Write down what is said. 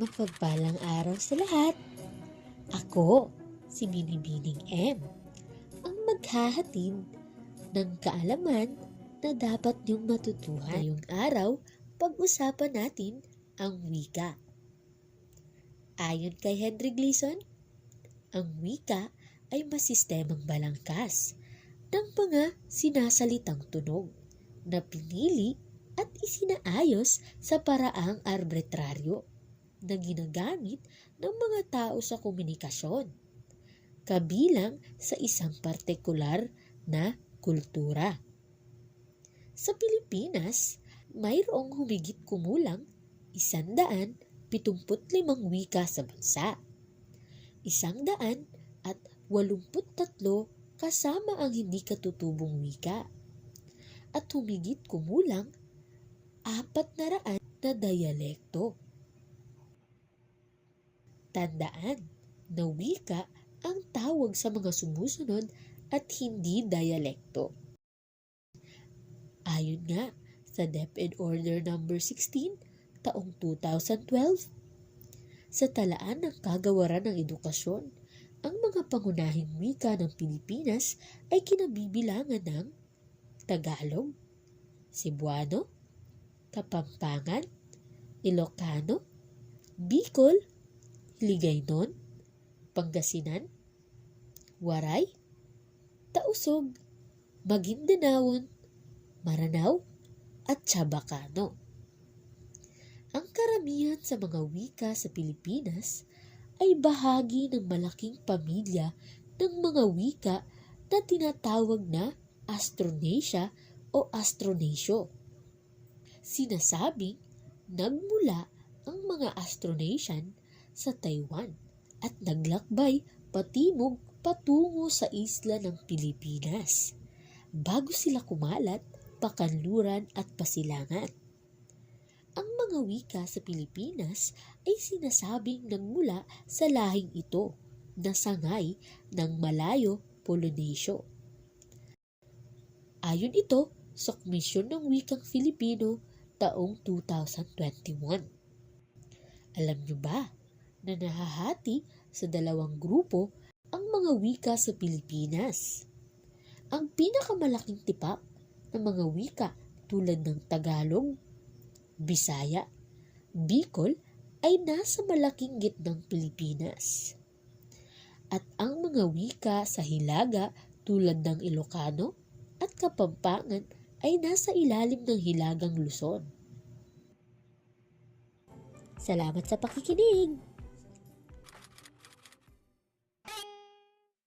Mapagpalang araw sa lahat. Ako, si Binibining M, ang maghahatid ng kaalaman na dapat niyong matutuhan. Ngayong araw, pag-usapan natin ang wika. Ayon kay Henry Gleason, ang wika ay masistemang balangkas ng mga sinasalitang tunog na pinili at isinaayos sa paraang arbitraryo na ginagamit ng mga tao sa komunikasyon, kabilang sa isang partikular na kultura. Sa Pilipinas, mayroong humigit kumulang 175 wika sa bansa. 183 kasama ang hindi katutubong wika. At humigit kumulang 400 na diyalekto. Tandaan na wika ang tawag sa mga sumusunod at hindi diyalekto. Ayon nga sa DepEd Order No. 16 taong 2012, sa talaan ng Kagawaran ng Edukasyon, ang mga pangunahing wika ng Pilipinas ay kinabibilangan ng Tagalog, Cebuano, Kapampangan, Ilocano, Bicol, Hiligaynon, Pangasinan, Waray, Tausog, Maguindanaon, Maranao, at Chabacano. Ang karamihan sa mga wika sa Pilipinas ay bahagi ng malaking pamilya ng mga wika na tinatawag na Austronesia o Austronasio. Sinasabing nagmula ang mga Austronesian sa Taiwan at naglakbay patimog patungo sa isla ng Pilipinas bago sila kumalat pakanluran at pasilangan. Ang mga wika sa Pilipinas ay sinasabing nagmula sa lahing ito na sangay ng Malayo-Polynesio. Ayon ito sa Komisyon ng Wikang Filipino taong 2021. Alam niyo ba na nahahati sa dalawang grupo ang mga wika sa Pilipinas? Ang pinakamalaking tipak ng mga wika tulad ng Tagalog, Bisaya, Bicol ay nasa malaking gitnang Pilipinas. At ang mga wika sa Hilaga tulad ng Ilocano at Kapampangan ay nasa ilalim ng Hilagang Luzon. Salamat sa pakikinig!